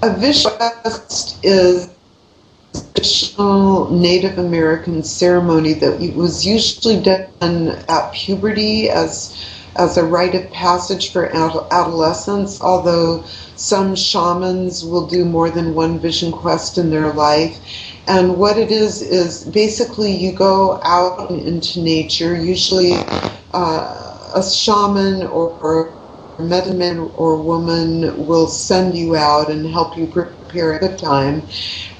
A vision quest is a traditional Native American ceremony that was usually done at puberty as a rite of passage for adolescence, although some shamans will do more than one vision quest in their life. And what it is basically you go out into nature, usually a shaman or medicine or woman will send you out and help you prepare a good time.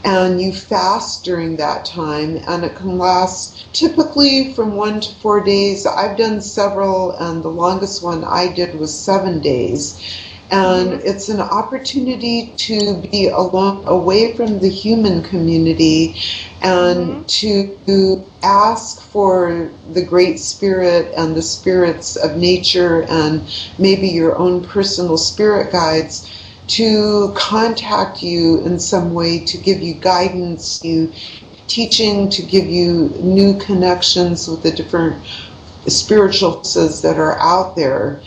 And you fast during that time, and it can last typically from 1 to 4 days. I've done several, and the longest one I did was 7 days. And it's an opportunity to be alone, away from the human community, and to ask for the Great Spirit and the spirits of nature and maybe your own personal spirit guides to contact you in some way, to give you guidance, you teaching, to give you new connections with the different spiritual forces that are out there.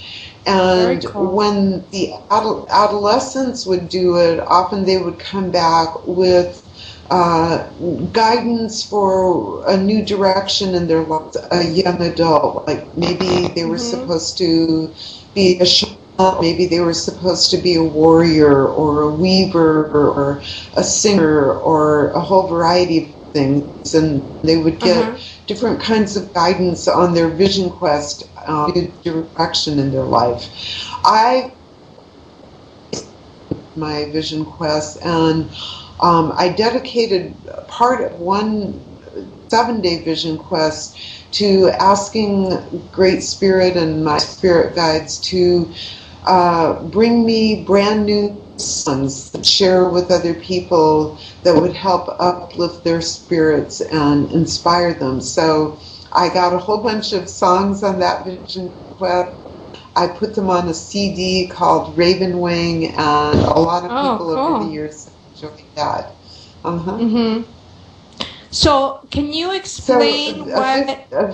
And when the adolescents would do it, often they would come back with guidance for a new direction in their lives, a young adult. Like maybe they were supposed to be a shaman, maybe they were supposed to be a warrior or a weaver or a singer or a whole variety of things. And they would get different kinds of guidance on their vision quest, direction in their life. I my vision quest, and I dedicated part of one 7-day vision quest to asking Great Spirit and my spirit guides to bring me brand new songs to share with other people that would help uplift their spirits and inspire them. So I got a whole bunch of songs on that vision quest. I put them on a CD called Raven Wing, and a lot of people over the years enjoyed that. So, can you explain what... Go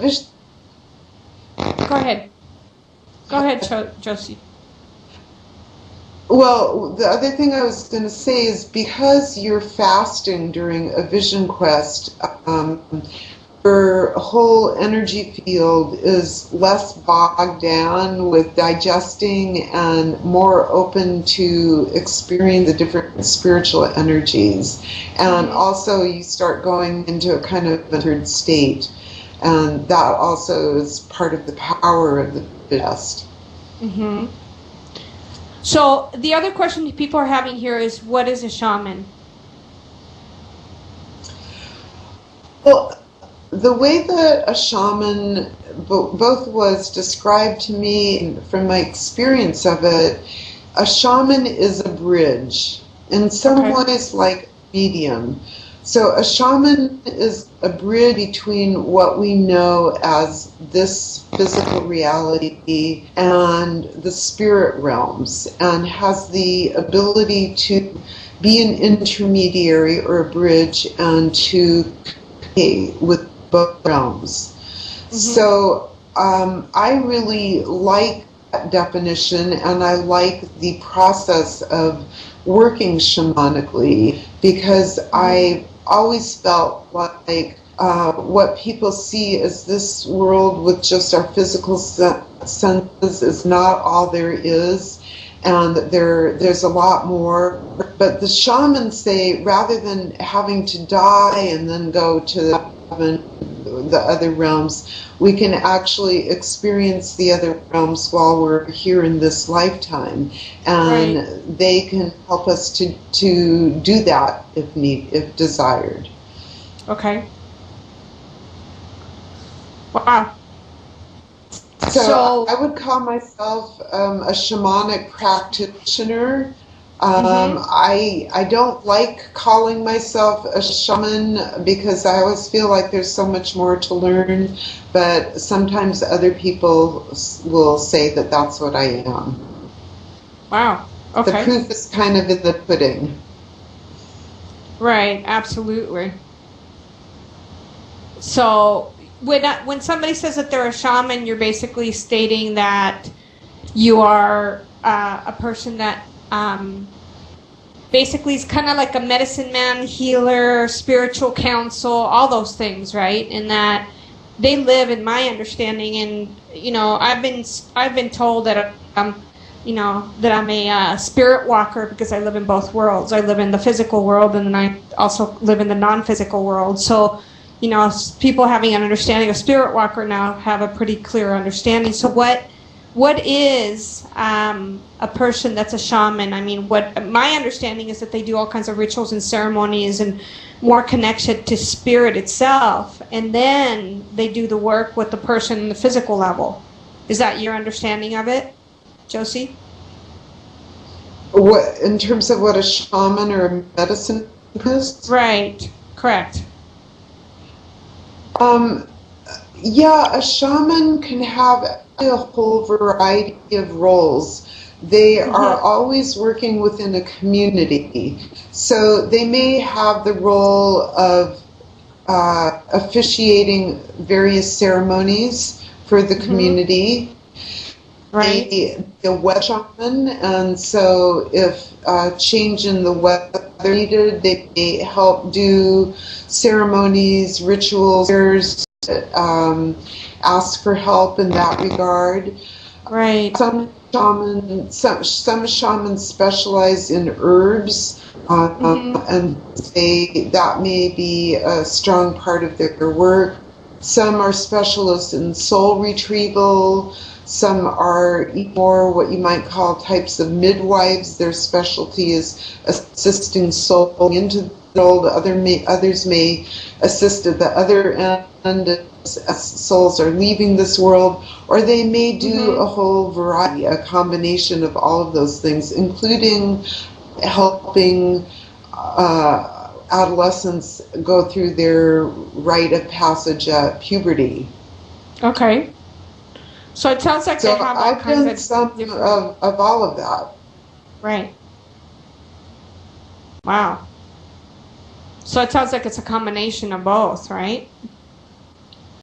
ahead. Go ahead, Josie. Well, the other thing I was going to say is because you're fasting during a vision quest, your whole energy field is less bogged down with digesting and more open to experience the different spiritual energies. And also you start going into a kind of entered state. And that also is part of the power of the fast. So the other question people are having here is, what is a shaman? Well, the way that a shaman both was described to me and from my experience of it, a shaman is a bridge, in some ways like a medium. So a shaman is a bridge between what we know as this physical reality and the spirit realms, and has the ability to be an intermediary or a bridge and to communicate with both realms. So I really like that definition, and I like the process of working shamanically, because I always felt like what people see as this world with just our physical senses is not all there is, and there's a lot more. But the shamans say, rather than having to die and then go to the other realms, we can actually experience the other realms while we're here in this lifetime, and they can help us to do that if desired. Okay. Wow. So I would call myself a shamanic practitioner. I don't like calling myself a shaman because I always feel like there's so much more to learn, but sometimes other people will say that that's what I am. Wow. Okay. The proof is kind of in the pudding. Right, absolutely. So when somebody says that they're a shaman, you're basically stating that you are a person that basically is kind of like a medicine man, healer, spiritual counsel, all those things, right? And that they live, in my understanding, and I've been told that that I'm a spirit walker because I live in both worlds. I live in the physical world, and then I also live in the non-physical world. So, people having an understanding of spirit walker now have a pretty clear understanding. So what is a person that's a shaman? I mean, what my understanding is that they do all kinds of rituals and ceremonies and more connection to spirit itself, and then they do the work with the person in the physical level. Is that your understanding of it, Josie? What, in terms of what a shaman or a medicine is? Right. Correct. Yeah, a shaman can have a whole variety of roles. They are always working within a community. So they may have the role of officiating various ceremonies for the community. Right. The weather shaman, and so if change in the weather needed, they may help do ceremonies, rituals, ask for help in that regard. Right. Some shamans specialize in herbs, and that may be a strong part of their work. Some are specialists in soul retrieval. Some are more what you might call types of midwives. Their specialty is assisting soul into the world. Others may assist at the other end as souls are leaving this world, or they may do a whole variety, a combination of all of those things, including helping adolescents go through their rite of passage at puberty. Okay. So it sounds like they have all I've kinds done of some different... of all of that. Right. Wow. So it sounds like it's a combination of both, right?